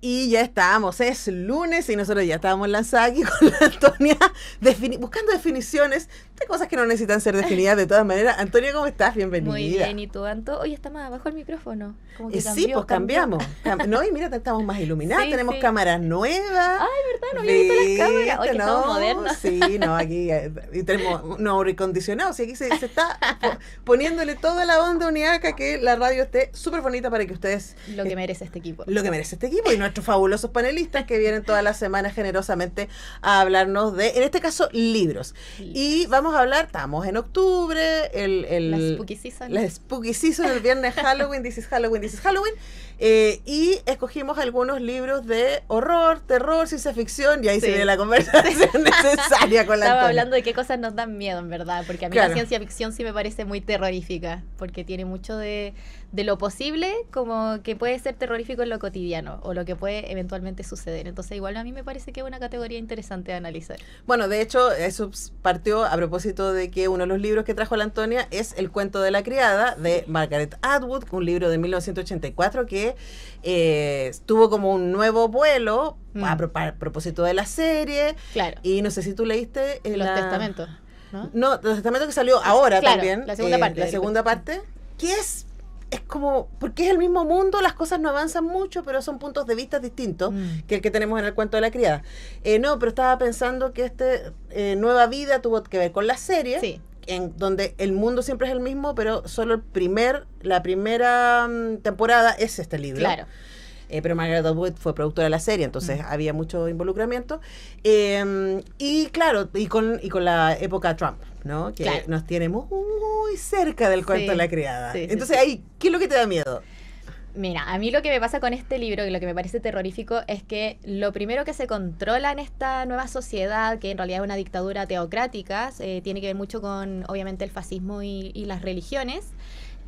Y ya estamos, es lunes y nosotros ya estábamos lanzados aquí con la Antonia buscando definiciones de cosas que no necesitan ser definidas de todas maneras. Antonia, ¿cómo estás? Bienvenida. Muy bien, ¿y tú, Anto? Oye, está más abajo el micrófono. Como que sí, pues cambiamos. No, y mira, estamos más iluminadas, tenemos cámaras nuevas. Ay, ¿verdad? No había visto las cámaras. Oye, no, estamos modernos. Sí, no, aquí y tenemos unos acondicionados. Y aquí se está poniéndole toda la onda uniaca que la radio esté súper bonita para que ustedes... Lo que merece este equipo. Lo que merece este equipo y nuestros fabulosos panelistas que vienen todas las semanas generosamente a hablarnos de, en este caso, libros. Y vamos a hablar, estamos en octubre, la Spooky Season. La Spooky Season, el viernes Halloween, this is Halloween. Y escogimos algunos libros de horror, terror, ciencia ficción, y ahí se viene la conversación necesaria con la Estaba Antonia. hablando de qué cosas nos dan miedo, en verdad, porque a mí la ciencia ficción sí me parece muy terrorífica, porque tiene mucho de lo posible, como que puede ser terrorífico en lo cotidiano, o lo que puede eventualmente suceder. Entonces, igual a mí me parece que es una categoría interesante de analizar. Bueno, de hecho, eso partió a propósito de que uno de los libros que trajo la Antonia es El cuento de la criada, de Margaret Atwood, un libro de 1984 que tuvo como un nuevo vuelo a propósito de la serie. Claro. Y no sé si tú leíste Los Testamentos, ¿no? No, Los Testamentos que salió ahora, claro, también. La segunda parte. La segunda parte, que es como, porque es el mismo mundo, las cosas no avanzan mucho, pero son puntos de vista distintos que el que tenemos en El cuento de la criada. No, pero estaba pensando que Nueva Vida tuvo que ver con la serie. Sí. En donde el mundo siempre es el mismo, pero solo la primera temporada es este libro. Claro. Pero Margaret Atwood fue productora de la serie, entonces había mucho involucramiento. Y claro, y con la época Trump, ¿no? Que nos tiene muy cerca del cuento de la criada. Entonces, ahí, ¿qué es lo que te da miedo? Mira, a mí lo que me pasa con este libro, y lo que me parece terrorífico, es que lo primero que se controla en esta nueva sociedad, que en realidad es una dictadura teocrática, tiene que ver mucho con, obviamente, el fascismo y las religiones,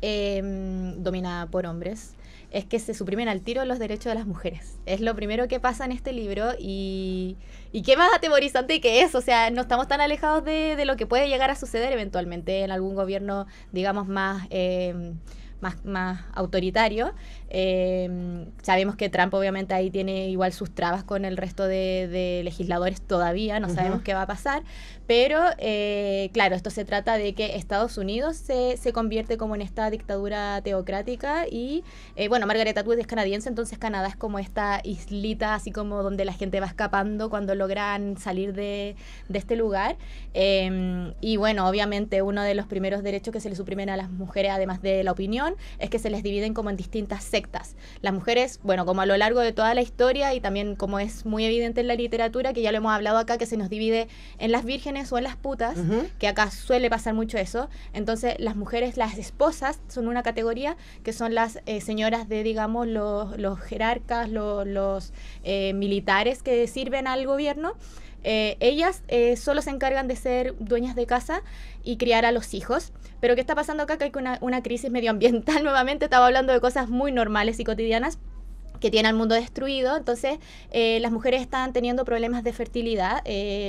dominada por hombres, es que se suprimen al tiro los derechos de las mujeres. Es lo primero que pasa en este libro y qué más atemorizante que eso. O sea, no estamos tan alejados de lo que puede llegar a suceder eventualmente en algún gobierno, digamos, más autoritario. Sabemos que Trump obviamente ahí tiene igual sus trabas con el resto de legisladores todavía, no sabemos qué va a pasar, pero claro, esto se trata de que Estados Unidos se convierte como en esta dictadura teocrática y bueno, Margaret Atwood es canadiense, entonces Canadá es como esta islita así como donde la gente va escapando cuando logran salir de este lugar, y bueno, obviamente uno de los primeros derechos que se le suprimen a las mujeres, además de la opinión, es que se les dividen como en distintas sectas. Las mujeres, bueno, como a lo largo de toda la historia y también como es muy evidente en la literatura, que ya lo hemos hablado acá, que se nos divide en las vírgenes o en las putas, que acá suele pasar mucho eso. Entonces las mujeres, las esposas, son una categoría que son las señoras de, digamos, los jerarcas, los militares que sirven al gobierno. Ellas solo se encargan de ser dueñas de casa y criar a los hijos. Pero ¿qué está pasando acá? Que hay una crisis medioambiental nuevamente. Estaba hablando de cosas muy normales y cotidianas que tiene al mundo destruido, entonces las mujeres están teniendo problemas de fertilidad,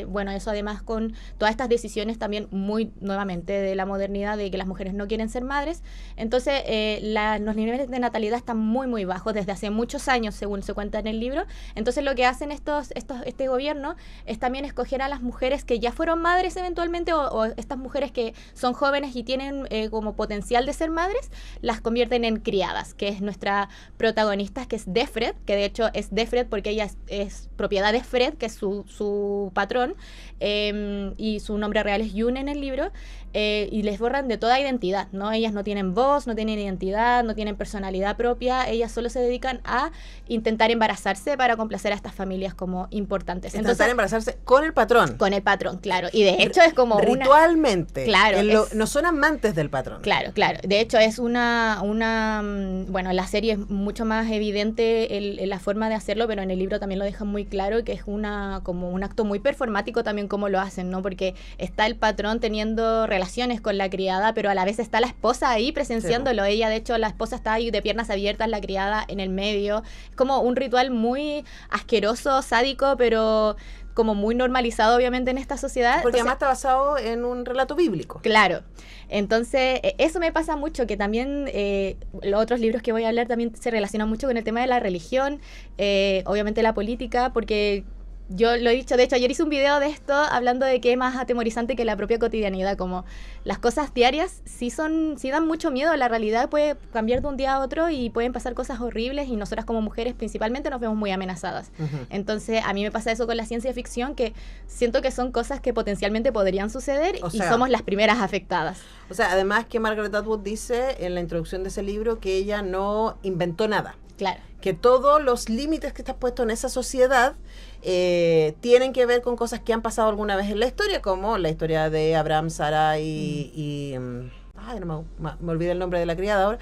bueno, eso además con todas estas decisiones también muy nuevamente de la modernidad, de que las mujeres no quieren ser madres, entonces los niveles de natalidad están muy bajos desde hace muchos años, según se cuenta en el libro. Entonces lo que hacen este gobierno es también escoger a las mujeres que ya fueron madres eventualmente, o estas mujeres que son jóvenes y tienen como potencial de ser madres, las convierten en criadas, que es nuestra protagonista, que es Defred, que de hecho es Defred porque ella es propiedad de Fred, que es su patrón, y su nombre real es June en el libro, y les borran de toda identidad, ¿no? Ellas no tienen voz, no tienen identidad, no tienen personalidad propia, ellas solo se dedican a intentar embarazarse para complacer a estas familias como importantes. Intentar embarazarse con el patrón. Con el patrón, claro, y de hecho es como ritualmente. Claro. No son amantes del patrón. Claro. De hecho es bueno, la serie es mucho más evidente la forma de hacerlo, pero en el libro también lo dejan muy claro, que es como un acto muy performático también como lo hacen, ¿no? Porque está el patrón teniendo relaciones con la criada, pero a la vez está la esposa ahí presenciándolo. Sí. Ella, de hecho, la esposa está ahí de piernas abiertas, la criada en el medio. Es como un ritual muy asqueroso, sádico, pero como muy normalizado obviamente en esta sociedad. Porque Entonces, además está basado en un relato bíblico. claro. Entonces, eso me pasa mucho, que también los otros libros que voy a hablar también se relacionan mucho con el tema de la religión, obviamente la política, porque yo lo he dicho, de hecho ayer hice un video de esto hablando de que es más atemorizante que la propia cotidianidad, como las cosas diarias sí dan mucho miedo, la realidad puede cambiar de un día a otro y pueden pasar cosas horribles y nosotras como mujeres principalmente nos vemos muy amenazadas. Entonces a mí me pasa eso con la ciencia ficción, que siento que son cosas que potencialmente podrían suceder y somos las primeras afectadas. O sea, además que Margaret Atwood dice en la introducción de ese libro que ella no inventó nada. Claro. Que todos los límites que están puestos en esa sociedad tienen que ver con cosas que han pasado alguna vez en la historia, como la historia de Abraham, Sara y no me olvidé el nombre de la criada ahora,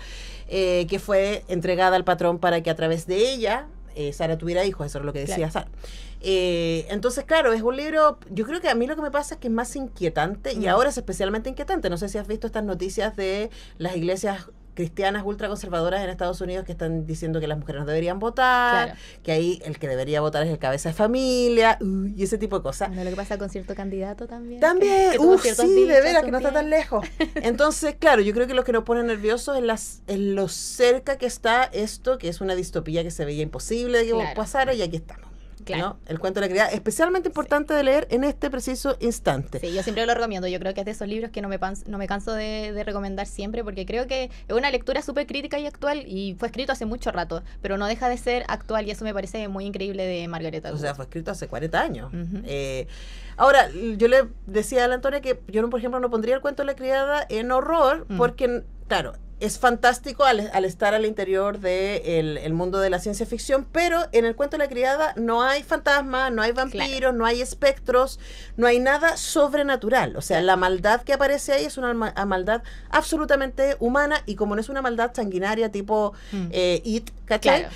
que fue entregada al patrón para que a través de ella Sara tuviera hijos, eso es lo que decía Sara. Entonces, claro, es un libro, yo creo que a mí lo que me pasa es que es más inquietante, y ahora es especialmente inquietante. No sé si has visto estas noticias de las iglesias cristianas ultraconservadoras en Estados Unidos que están diciendo que las mujeres no deberían votar, que ahí el que debería votar es el cabeza de familia, y ese tipo de cosas. Lo que pasa con cierto candidato también. También, sí, de veras, que no está tan lejos. Entonces, claro, yo creo que lo que nos pone nerviosos es lo cerca que está esto, que es una distopía que se veía imposible de que pasara, y aquí estamos. Claro. ¿No? El cuento de la criada, especialmente importante de leer en este preciso instante. Sí, yo siempre lo recomiendo. Yo creo que es de esos libros que no me canso de recomendar siempre, porque creo que es una lectura súper crítica y actual, y fue escrito hace mucho rato, pero no deja de ser actual, y eso me parece muy increíble de Margaret Atwood. O sea, fue escrito hace 40 años. Ahora, yo le decía a la Antonia que yo, por ejemplo, no pondría el cuento de la criada en horror, porque, claro, es fantástico al estar al interior del el mundo de la ciencia ficción, pero en el cuento de la criada no hay fantasmas, no hay vampiros, no hay espectros, no hay nada sobrenatural. O sea, la maldad que aparece ahí es una maldad absolutamente humana, y como no es una maldad sanguinaria tipo It, ¿cachai?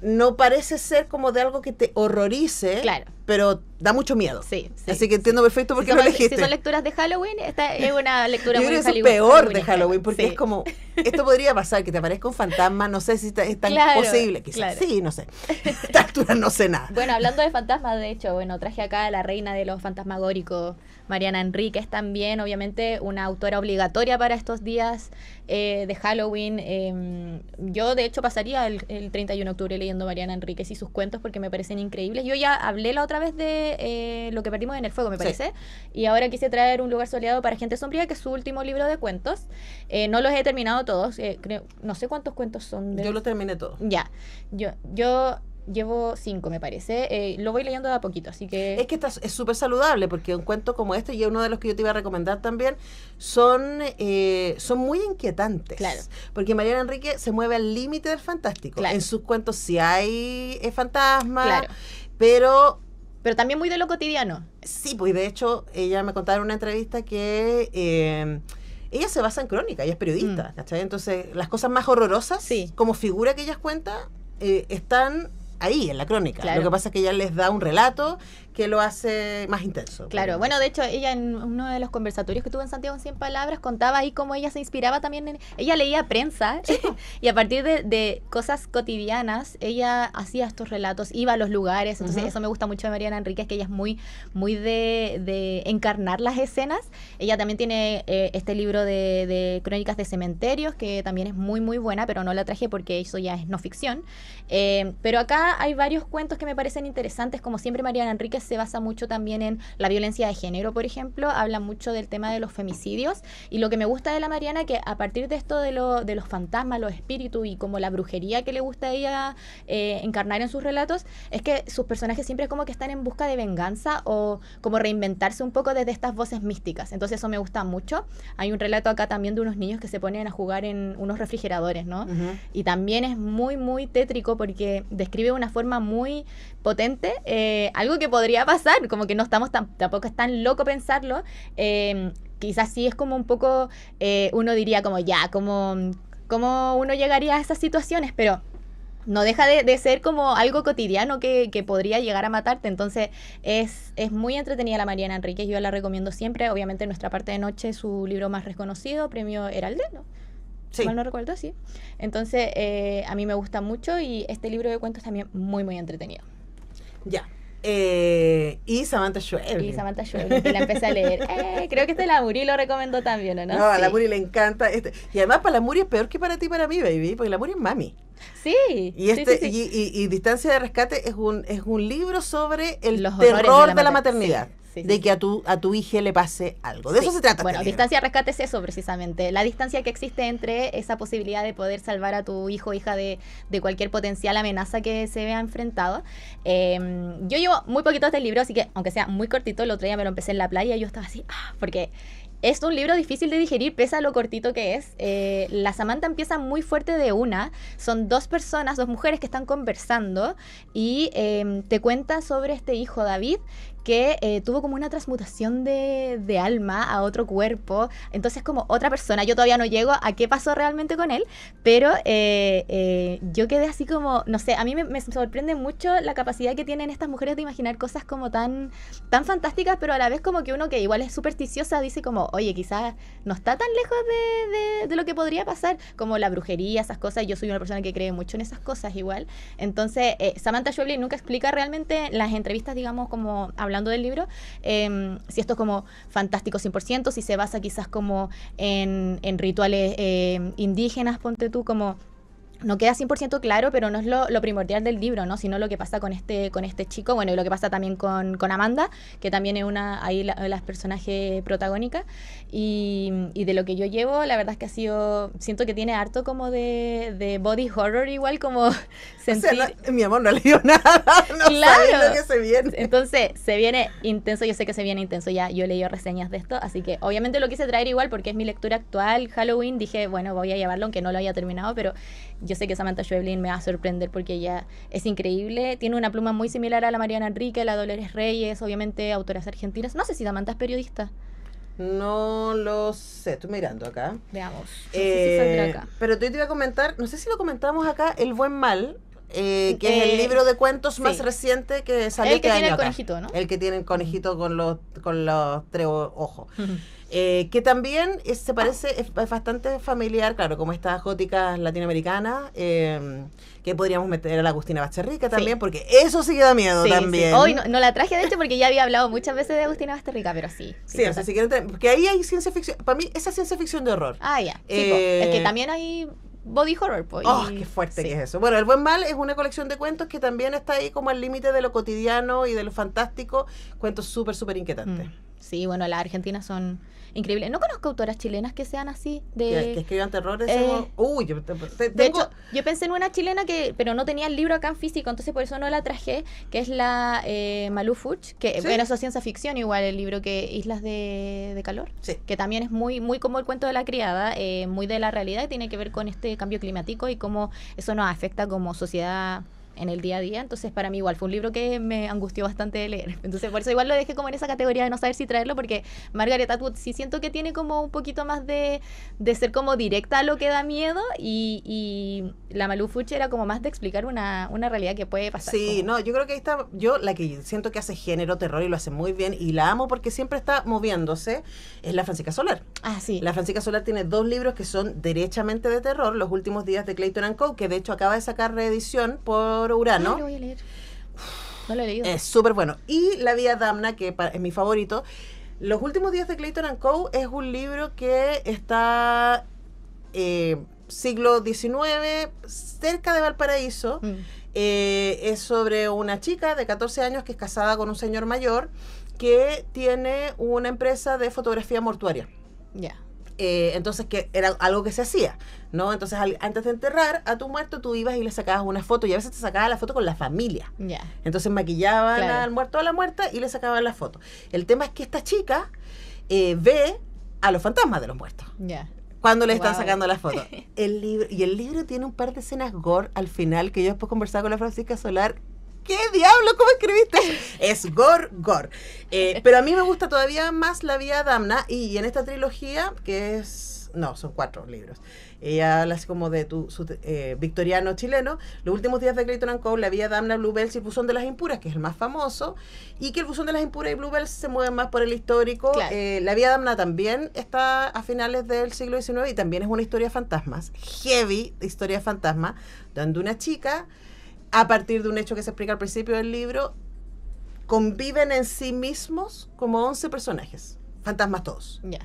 No parece ser como de algo que te horrorice, pero da mucho miedo. Así que entiendo perfecto por qué lo elegiste. Si son lecturas de Halloween, esta es una lectura muy Hollywood. Es peor de Halloween, porque es como, esto podría pasar, que te aparezca un fantasma, no sé si es tan posible, quizás sí, no sé. A esta altura no sé nada. Bueno, hablando de fantasmas, de hecho, traje acá a la reina de los fantasmagóricos, Mariana Enríquez, también, obviamente, una autora obligatoria para estos días de Halloween. Yo, de hecho, pasaría el 31 de octubre leyendo Mariana Enríquez y sus cuentos, porque me parecen increíbles. Yo ya hablé la otra vez de Lo que perdimos en el fuego, me parece, y ahora quise traer Un lugar soleado para gente sombría, que es su último libro de cuentos. No los he terminado todos, creo, no sé cuántos cuentos son. Yo los terminé todos. Ya, yo llevo 5, me parece. Lo voy leyendo de a poquito, así que... Es que es súper saludable, porque un cuento como este, y uno de los que yo te iba a recomendar también, son muy inquietantes. Claro. Porque Mariana Enrique se mueve al límite del fantástico. En sus cuentos sí hay fantasmas, pero también muy de lo cotidiano. Sí, pues de hecho, ella me contaba en una entrevista que... ella se basa en crónica, ella es periodista, ¿cachai? Entonces, las cosas más horrorosas, como figura que ella cuenta, están ahí, en la crónica. Lo que pasa es que ella les da un relato que lo hace más intenso. Claro, bueno, de hecho, ella en uno de los conversatorios que tuvo en Santiago en 100 Palabras contaba ahí cómo ella se inspiraba también ella leía prensa, y a partir de cosas cotidianas, ella hacía estos relatos, iba a los lugares. Entonces eso me gusta mucho de Mariana Enríquez, que ella es muy de encarnar las escenas. Ella también tiene este libro de crónicas de cementerios, que también es muy, muy buena, pero no la traje porque eso ya es no ficción. Pero acá hay varios cuentos que me parecen interesantes. Como siempre, Mariana Enríquez se basa mucho también en la violencia de género, por ejemplo. Habla mucho del tema de los femicidios, y lo que me gusta de la Mariana, que a partir de esto de los fantasmas, los espíritus y como la brujería que le gusta a ella encarnar en sus relatos, es que sus personajes siempre como que están en busca de venganza, o como reinventarse un poco desde estas voces místicas. Entonces eso me gusta mucho. Hay un relato acá también de unos niños que se ponen a jugar en unos refrigeradores, ¿no? Y también es muy, muy tétrico, porque describe de una forma muy potente algo que podría pasar, como que no estamos tampoco es tan loco pensarlo. Quizás sí es como un poco, uno diría como como uno llegaría a esas situaciones, pero no deja de ser como algo cotidiano que podría llegar a matarte. Entonces es muy entretenida la Mariana Enríquez, yo la recomiendo siempre. Obviamente Nuestra parte de noche, su libro más reconocido, premio Heralde, ¿no? Sí. Mal no recuerdo, sí. Entonces, a mí me gusta mucho, y este libro de cuentos también muy, muy entretenido. Ya. Y Samantha Schweblin. Y Samantha Schweblin, que la empecé a leer. Creo que la Muri lo recomendó también, ¿o no? No, a sí. la Muri le encanta. Y además para la Muri es peor que para ti y para mí, baby, porque la Muri es mami. Sí. Y Distancia de Rescate es un libro sobre el Los terror de la maternidad. Sí, de que a tu hija le pase algo. De eso se trata. Bueno, este Distancia de Rescate es eso precisamente. La distancia que existe entre esa posibilidad de poder salvar a tu hijo o hija de cualquier potencial amenaza que se vea enfrentado. Yo llevo muy poquito este libro, así que aunque sea muy cortito, el otro día me lo empecé en la playa y yo estaba así, porque es un libro difícil de digerir, pese a lo cortito que es. La Samantha empieza muy fuerte de una. Son dos mujeres que están conversando y te cuenta sobre este hijo, David, que tuvo como una transmutación de alma a otro cuerpo, entonces como otra persona. Yo todavía no llego a qué pasó realmente con él, pero yo quedé así como, no sé, a mí me sorprende mucho la capacidad que tienen estas mujeres de imaginar cosas como tan fantásticas, pero a la vez como que uno que igual es supersticiosa dice como, oye, quizás no está tan lejos de lo que podría pasar, como la brujería, esas cosas. Yo soy una persona que cree mucho en esas cosas igual. Entonces Samantha Schweblin nunca explica realmente en las entrevistas, digamos, como hablando del libro, si esto es como fantástico 100%, si se basa quizás como en rituales indígenas, ponte tú, como no queda 100% claro, pero no es lo primordial del libro, ¿no? Sino lo que pasa con este chico, bueno, y lo que pasa también con Amanda, que también es las personajes protagónicas, y de lo que yo llevo, la verdad es que siento que tiene harto como de body horror igual, como sentir... O sea, mi amor, no leyó nada, no claro. sabe lo que se viene. Entonces, se viene intenso, yo sé que se viene intenso, ya yo he leído reseñas de esto, así que obviamente lo quise traer igual porque es mi lectura actual, Halloween, dije, bueno, voy a llevarlo aunque no lo haya terminado, pero yo sé que Samantha Schweblin me va a sorprender porque ella es increíble, tiene una pluma muy similar a la Mariana Enrique, la Dolores Reyes, obviamente autoras argentinas. No sé si Samantha es periodista. No lo sé, estoy mirando acá. Veamos. No sé si saldrá acá. Pero te iba a comentar, no sé si lo comentamos acá, El Buen Mal, que es el libro de cuentos más reciente que salió este año. El que tiene el acá. conejito, ¿no? El que tiene el conejito con los tres ojos. Que también se parece, es bastante familiar, claro, como estas góticas latinoamericanas, que podríamos meter a la Agustina Basterrica también, porque eso sí que da miedo también. Hoy no la traje, de hecho, porque ya había hablado muchas veces de Agustina Basterrica, pero sí. Sí, o sea, si quieren, porque ahí hay ciencia ficción, para mí esa ciencia ficción de horror. Ah, ya, sí, es que también hay body horror, pues. Qué fuerte que es eso. Bueno, El Buen Mal es una colección de cuentos que también está ahí como al límite de lo cotidiano y de lo fantástico, cuentos súper, súper inquietantes. Sí, bueno, las argentinas son increíbles. No conozco autoras chilenas que sean así. Que escriban terror. De hecho, yo pensé en una chilena pero no tenía el libro acá en físico, entonces por eso no la traje, que es la Malú Fuch, que bueno, eso es ciencia ficción igual, el libro que Islas de Calor, que también es muy, muy como el cuento de la criada, muy de la realidad, y tiene que ver con este cambio climático y cómo eso nos afecta como sociedad en el día a día. Entonces para mí igual fue un libro que me angustió bastante de leer, entonces por eso igual lo dejé como en esa categoría de no saber si traerlo, porque Margaret Atwood sí siento que tiene como un poquito más de ser como directa a lo que da miedo, y la Malú Fuch era como más de explicar una realidad que puede pasar. Sí, como... no, yo creo que ahí está, yo la que siento que hace género, terror, y lo hace muy bien, y la amo porque siempre está moviéndose, es la Francisca Solar. Ah, sí. La Francisca Solar tiene 2 libros que son derechamente de terror, Los últimos días de Clayton and Co., que de hecho acaba de sacar reedición por Urano. Lo voy a leer. No lo he leído. Es súper bueno. Y La Vía Damna, que es mi favorito. Los últimos días de Clayton and Co. es un libro que está siglo XIX, cerca de Valparaíso. Es sobre una chica de 14 años que es casada con un señor mayor que tiene una empresa de fotografía mortuaria. Ya. Entonces, que era algo que se hacía, ¿no? Entonces, antes de enterrar a tu muerto, tú ibas y le sacabas una foto, y a veces te sacabas la foto con la familia. Yeah. Entonces, maquillaban al muerto o a la muerta y le sacaban la foto. El tema es que esta chica ve a los fantasmas de los muertos. Yeah. Cuando le están sacando la foto. El libro tiene un par de escenas gore al final, que yo después conversaba con la Francisca Solar. ¿Qué diablo? ¿Cómo escribiste? Es gore. Pero a mí me gusta todavía más La Vía Damna, y en esta trilogía, que es... No, son 4 libros. Ella habla así como de su victoriano chileno, Los últimos días de Clayton and Co., La Vía Damna, Bluebells y El buzón de las impuras, que es el más famoso, y que El buzón de las impuras y Bluebells se mueven más por el histórico. Claro. La Vía Damna también está a finales del siglo XIX y también es una historia de fantasmas, heavy historia de fantasmas, donde una chica, a partir de un hecho que se explica al principio del libro, conviven en sí mismos como 11 personajes, fantasmas todos. Ya.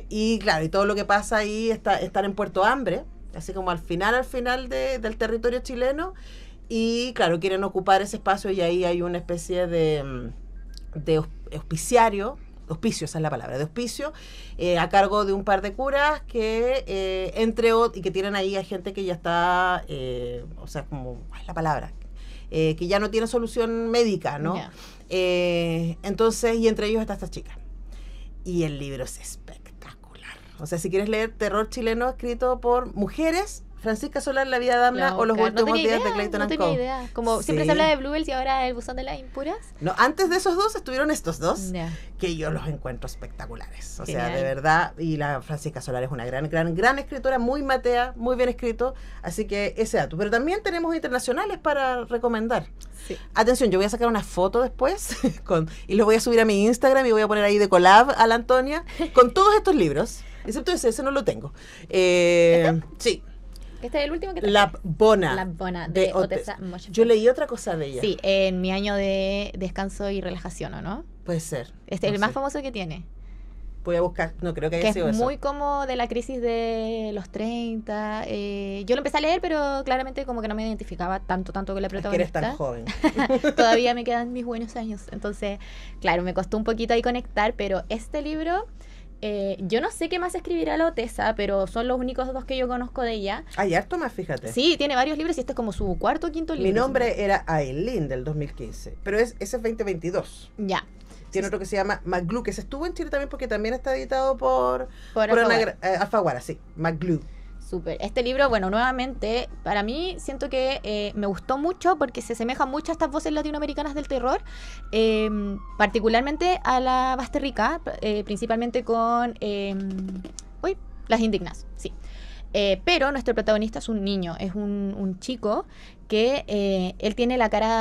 Y claro, y todo lo que pasa ahí están en Puerto Hambre, así como al final del territorio chileno, y claro, quieren ocupar ese espacio y ahí hay una especie de hospicio, esa es la palabra, de hospicio, a cargo de un par de curas que, entre otros, y que tienen ahí a gente que ya está, o sea, como, ¿cuál es la palabra? Que ya no tiene solución médica, ¿no? Yeah. Entonces, y entre ellos está esta chica. Y el libro es espectacular. O sea, si quieres leer terror chileno escrito por mujeres, Francisca Solar, La vida de Damna o Los últimos días de Clayton No and tenía Co. idea. Como Sí. siempre se habla de Bluebells y ahora el buzón de las impuras. No, antes de esos dos estuvieron estos dos, Ya. que yo los encuentro espectaculares. O sea, Genial. de verdad, y la Francisca Solar es una gran escritora, muy matea, muy bien escrito, así que ese dato. Pero también tenemos internacionales para recomendar. Sí. Atención, yo voy a sacar una foto después y lo voy a subir a mi Instagram y voy a poner ahí de collab a la Antonia con todos estos libros, excepto ese no lo tengo. Sí. Este es el último que traje. La Bona. La Bona, de Otessa Moshfegh. Yo leí otra cosa de ella. Sí, en mi año de descanso y relajación, ¿o no? Puede ser. Este es No el más sé. famoso que tiene. Voy a buscar, no creo que Que haya es sido muy eso. como de la crisis de los 30. Yo lo empecé a leer, pero claramente como que no me identificaba tanto con la Es que eres protagonista. tan joven. Todavía me quedan mis buenos años. Entonces, claro, me costó un poquito ahí conectar, pero este libro, yo no sé qué más escribirá la Otessa, pero son los únicos dos que yo conozco de ella. Hay harto más, fíjate. Sí, tiene varios libros y este es como su cuarto o quinto libro. Mi nombre era Aileen del 2015, pero ese es 2022. Ya. Tiene otro que se llama McGlue, que se estuvo en Chile también porque también está editado por Alfaguara. Alfaguara, sí, McGlue. Súper. Este libro, bueno, nuevamente, para mí siento que me gustó mucho porque se asemeja mucho a estas voces latinoamericanas del terror, particularmente a la Basterrica, principalmente con Las Indignas, sí. Pero nuestro protagonista es un niño, es un chico que él tiene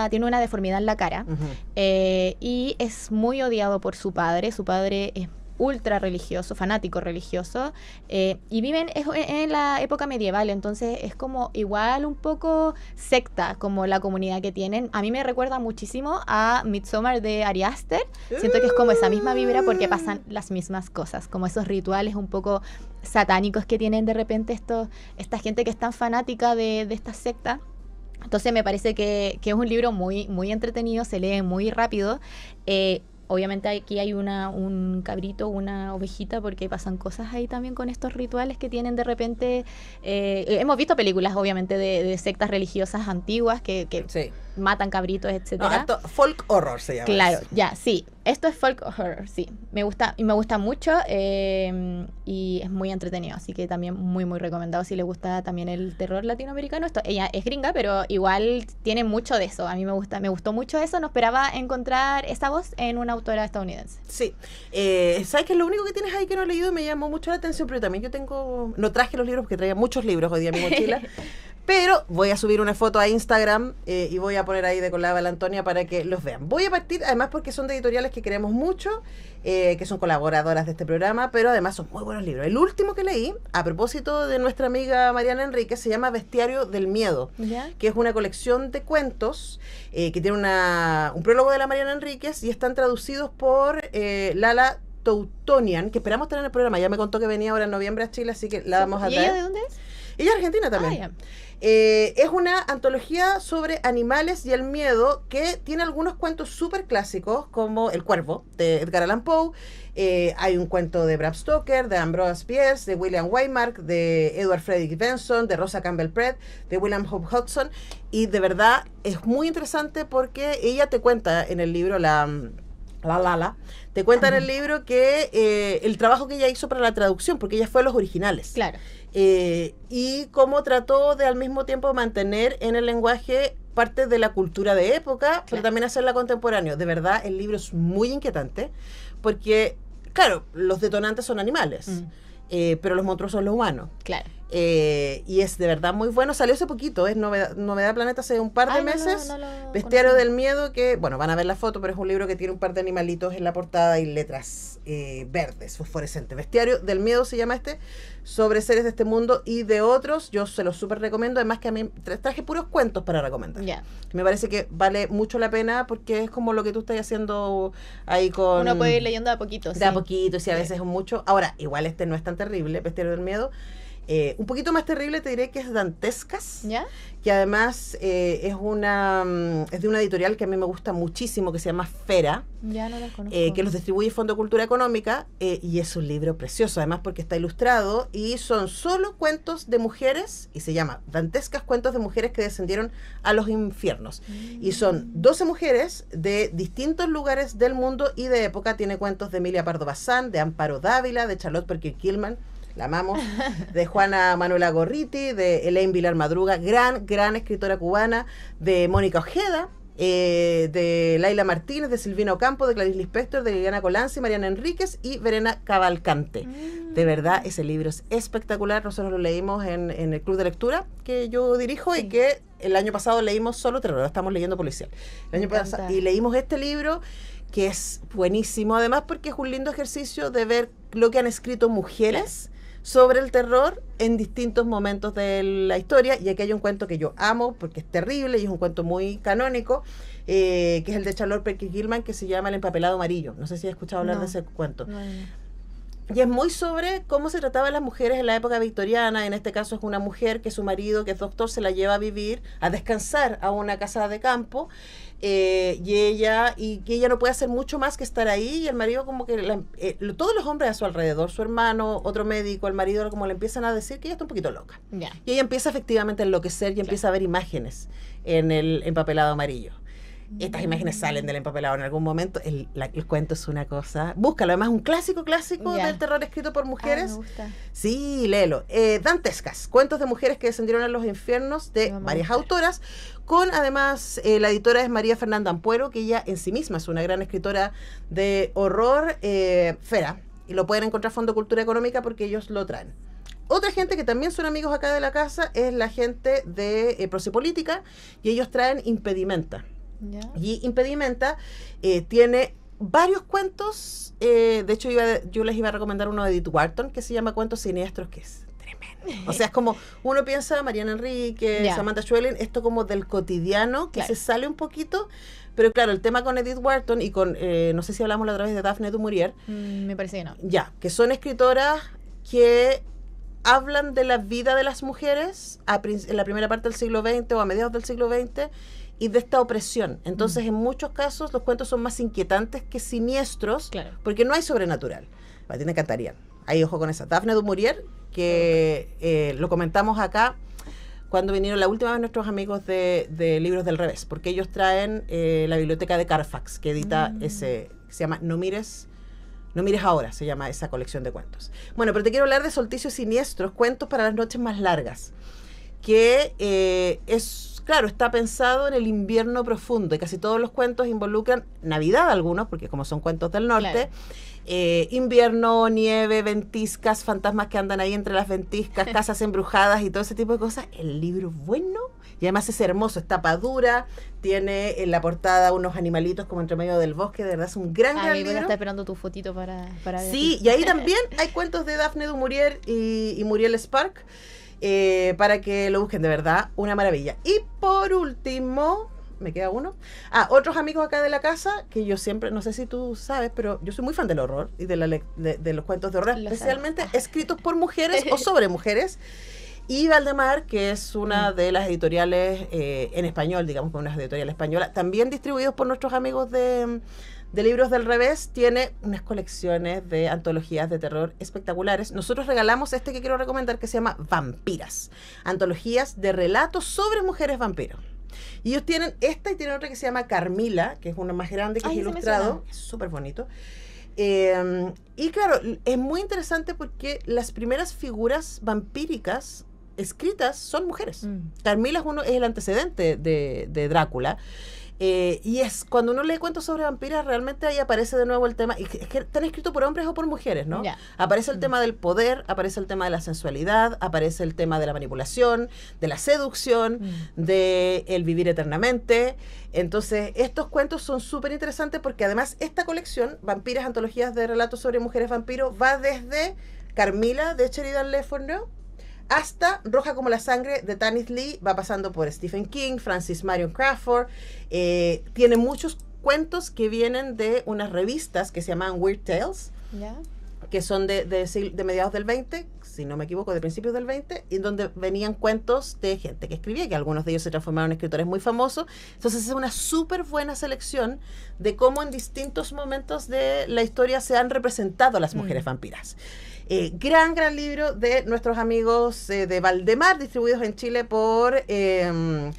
tiene una deformidad en la cara, Ujú. y es muy odiado por su padre. Su padre es ultra religioso, fanático religioso, y viven en la época medieval, entonces es como igual un poco secta como la comunidad que tienen. A mí me recuerda muchísimo a Midsommar de Ari Aster. Siento que es como esa misma vibra porque pasan las mismas cosas, como esos rituales un poco satánicos que tienen de repente esta gente que es tan fanática de esta secta. Entonces me parece que es un libro muy, muy entretenido, se lee muy rápido. Obviamente aquí hay un cabrito, una ovejita, porque pasan cosas ahí también con estos rituales que tienen de repente. Hemos visto películas, obviamente, de sectas religiosas antiguas que Sí. matan cabritos, No, etcétera. harto folk horror se llama. Claro, eso. ya, sí. Esto es folk horror, sí. Me gusta mucho, y es muy entretenido. Así que también muy, muy recomendado si le gusta también el terror latinoamericano. Ella es gringa, pero igual tiene mucho de eso. A mí me gustó mucho eso. No esperaba encontrar esa voz en una autora estadounidense. Sí. ¿Sabes qué es lo único que tienes ahí que no he leído y me llamó mucho la atención? Pero también yo no traje los libros porque traía muchos libros hoy día en mi mochila. Pero voy a subir una foto a Instagram y voy a poner ahí de collab a la Antonia para que los vean. Voy a partir, además porque son de editoriales que queremos mucho, que son colaboradoras de este programa, pero además son muy buenos libros. El último que leí, a propósito de nuestra amiga Mariana Enríquez, se llama Bestiario del Miedo, ¿Ya? que es una colección de cuentos que tiene un prólogo de la Mariana Enríquez y están traducidos por Lala Teutonian, que esperamos tener en el programa. Ya me contó que venía ahora en noviembre a Chile, así que la vamos a ¿Y traer. ella de dónde es? Ella es argentina también. Ah, ya. Es una antología sobre animales y el miedo que tiene algunos cuentos súper clásicos como El Cuervo de Edgar Allan Poe. Hay un cuento de Bram Stoker, de Ambrose Bierce, de William Waymark, de Edward Frederick Benson, de Rosa Campbell Pratt, de William Hope Hudson. Y de verdad es muy interesante porque ella te cuenta en el libro te cuenta en el libro que el trabajo que ella hizo para la traducción, porque ella fue a los originales. Claro. Y cómo trató de al mismo tiempo mantener en el lenguaje parte de la cultura de época, pero también hacerla contemporáneo. De verdad, el libro es muy inquietante, porque, claro, los detonantes son animales, pero los monstruos son los humanos. Claro. Y es de verdad muy bueno. Salió hace poquito, es Novedad Planeta hace un par de meses. No lo Bestiario conozco. del Miedo, que, bueno, van a ver la foto, pero es un libro que tiene un par de animalitos en la portada y letras verdes, fosforescentes. Bestiario del Miedo se llama sobre seres de este mundo y de otros. Yo se los súper recomiendo. Además que a mí traje puros cuentos para recomendar. Ya. Me parece que vale mucho la pena porque es como lo que tú estás haciendo ahí con... Uno puede ir leyendo de a poquito. De a poquito, sí, a veces es mucho. Ahora, igual no es tan terrible, Bestiario del Miedo. Un poquito más terrible te diré que es Dantescas, ¿Ya? que además es de una editorial que a mí me gusta muchísimo, que se llama Fera, Ya no las conozco. que los distribuye Fondo de Cultura Económica, y es un libro precioso, además porque está ilustrado, y son solo cuentos de mujeres, y se llama Dantescas, cuentos de mujeres que descendieron a los infiernos. Y son 12 mujeres de distintos lugares del mundo y de época. Tiene cuentos de Emilia Pardo Bazán, de Amparo Dávila, de Charlotte Perkins Gilman, la amamos, de Juana Manuela Gorriti, de Elaine Vilar Madruga, gran escritora cubana, de Mónica Ojeda, de Laila Martínez, de Silvina Ocampo, de Clarice Lispector, de Liliana Colanzi, Mariana Enríquez y Verena Cavalcante. De verdad, ese libro es espectacular. Nosotros lo leímos en el club de lectura que yo dirijo, y que el año pasado leímos solo terror, ahora estamos leyendo policial. El año pasado, y leímos este libro, que es buenísimo, además porque es un lindo ejercicio de ver lo que han escrito mujeres sobre el terror en distintos momentos de la historia. Y aquí hay un cuento que yo amo porque es terrible y es un cuento muy canónico, que es el de Charlotte Perkins Gilman, que se llama El empapelado amarillo. No sé si has escuchado hablar de ese cuento. No. Y es muy sobre cómo se trataba a las mujeres en la época victoriana. En este caso es una mujer que su marido, que es doctor, se la lleva a vivir, a descansar a una casa de campo, y que ella no puede hacer mucho más que estar ahí, y el marido como que todos los hombres a su alrededor, su hermano, otro médico, el marido, como le empiezan a decir que ella está un poquito loca. Ya. Y ella empieza efectivamente a enloquecer y empieza a ver imágenes en el empapelado amarillo. Estas imágenes salen del empapelado en algún momento. El cuento es una cosa. Búscalo, además un clásico del terror escrito por mujeres. Me gusta. Sí, léelo. Dantescas, cuentos de mujeres que descendieron a los infiernos, de varias autoras, con además la editora es María Fernanda Ampuero, que ella en sí misma es una gran escritora de horror. Fera, y lo pueden encontrar Fondo Cultura Económica porque ellos lo traen. Otra gente que también son amigos acá de la casa es la gente de Prosipolítica, y ellos traen Impedimenta. ¿Ya? Y Impedimenta tiene varios cuentos. De hecho, yo les iba a recomendar uno de Edith Wharton que se llama Cuentos Siniestros, que es tremendo. O sea, es como uno piensa Mariana Enrique, Samantha Schweblin, esto como del cotidiano, que se sale un poquito. Pero claro, el tema con Edith Wharton y con, no sé si hablamos la otra vez de Daphne du Maurier. Me parece que no. Ya, que son escritoras que hablan de la vida de las mujeres en la primera parte del siglo XX o a mediados del siglo XX, y de esta opresión. Entonces, en muchos casos, los cuentos son más inquietantes que siniestros, porque no hay sobrenatural. A ti me encantarían. Ahí, ojo con esa. Daphne du Maurier, que lo comentamos acá cuando vinieron la última vez nuestros amigos de Libros del Revés, porque ellos traen la biblioteca de Carfax, que edita se llama No mires ahora, se llama esa colección de cuentos. Bueno, pero te quiero hablar de Solsticios Siniestros, cuentos para las noches más largas, que claro, está pensado en el invierno profundo, y casi todos los cuentos involucran Navidad, algunos, porque como son cuentos del norte, invierno, nieve, ventiscas, fantasmas que andan ahí entre las ventiscas, casas embrujadas y todo ese tipo de cosas. El libro es bueno, y además es hermoso, es tapa dura, tiene en la portada unos animalitos como entre medio del bosque. De verdad es un gran libro. Está esperando tu fotito para ver. Sí, y ahí también hay cuentos de Daphne du Maurier y Muriel Spark, para que lo busquen. De verdad, una maravilla. Y por último, me queda uno. Otros amigos acá de la casa, que yo siempre, no sé si tú sabes, pero yo soy muy fan del horror y de los cuentos de horror, especialmente escritos por mujeres o sobre mujeres. Y Valdemar, que es una de las editoriales en español, digamos, una editorial española, también distribuidos por nuestros amigos de Libros del Revés, tiene unas colecciones de antologías de terror espectaculares. Nosotros regalamos que quiero recomendar, que se llama Vampiras, antologías de relatos sobre mujeres vampiros. Y ellos tienen esta y tienen otra que se llama Carmila, que es uno más grande, que es ilustrado, es súper bonito. Y claro, es muy interesante porque las primeras figuras vampíricas escritas son mujeres. Carmila es el antecedente de Drácula. Y es cuando uno lee cuentos sobre vampiras, realmente ahí aparece de nuevo el tema, y es que están escritos por hombres o por mujeres, ¿no? Ya. Aparece el tema del poder, aparece el tema de la sensualidad, aparece el tema de la manipulación, de la seducción, de el vivir eternamente. Entonces, estos cuentos son súper interesantes porque además esta colección, Vampiras, antologías de relatos sobre mujeres vampiros, va desde Carmila de Sheridan Le Fanu hasta Roja como la sangre de Tanis Lee, va pasando por Stephen King, Francis Marion Crawford. Tiene muchos cuentos que vienen de unas revistas que se llaman Weird Tales, ¿Ya? que son de mediados del 20, si no me equivoco, de principios del 20, y donde venían cuentos de gente que escribía, que algunos de ellos se transformaron en escritores muy famosos. Entonces es una súper buena selección de cómo en distintos momentos de la historia se han representado a las mujeres vampiras. Gran libro de nuestros amigos de Valdemar, distribuidos en Chile por Libros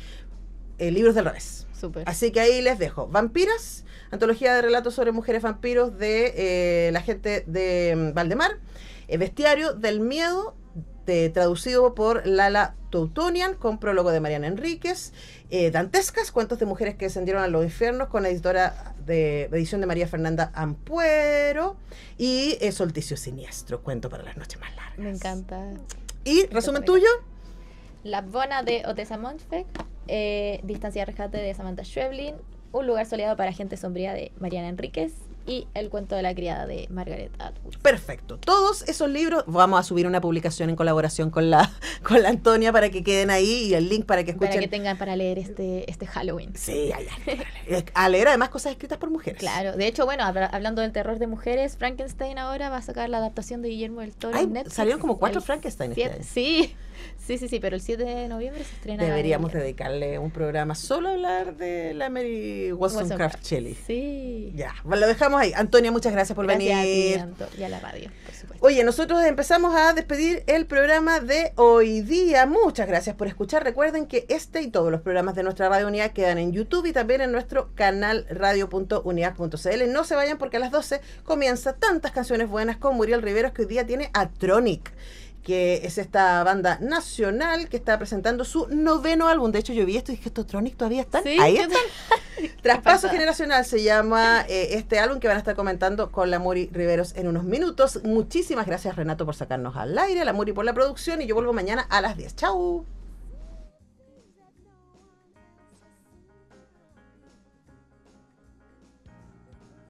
del Revés. Súper. Así que ahí les dejo. Vampiras, antología de relatos sobre mujeres vampiros de la gente de Valdemar. Bestiario del miedo, traducido por Lala Teutonian, con prólogo de Mariana Enríquez. Dantescas, cuentos de mujeres que descendieron a los infiernos, con edición de María Fernanda Ampuero. Y Solsticio Siniestro, cuento para las noches más largas. Me encanta. ¿Y resumen tuyo? La Bona de Otessa Montfort, Distancia de rescate de Samantha Schweblin, Un lugar soleado para gente sombría de Mariana Enríquez y El cuento de la criada de Margaret Atwood. Perfecto. Todos esos libros, vamos a subir una publicación en colaboración con la Antonia para que queden ahí, y el link para que escuchen. Para que tengan para leer este Halloween. Sí, a leer además cosas escritas por mujeres. Claro, de hecho, bueno, hablando del terror de mujeres, Frankenstein ahora va a sacar la adaptación de Guillermo del Toro en Netflix. Salieron como 4 Frankenstein este año. Sí, pero el 7 de noviembre se estrena. Deberíamos dedicarle un programa solo a hablar de la Mary Wollstonecraft Shelley. Sí. Ya, lo dejamos ahí. Antonia, muchas gracias por venir. Gracias a ti, y a la radio, por supuesto. Oye, nosotros empezamos a despedir el programa de hoy día. Muchas gracias por escuchar. Recuerden que este y todos los programas de nuestra Radio Unidad quedan en YouTube y también en nuestro canal radio.unidad.cl. No se vayan porque a las 12 comienza Tantas Canciones Buenas con Muriel Riveros, que hoy día tiene a Tronic, que es esta banda nacional que está presentando su 9º álbum. De hecho, yo vi esto y dije, ¿estos Tronic todavía están? Sí, Ahí están. Traspaso Generacional se llama este álbum, que van a estar comentando con la Muri Riveros en unos minutos. Muchísimas gracias, Renato, por sacarnos al aire, la Muri por la producción, y yo vuelvo mañana a las 10. ¡Chau!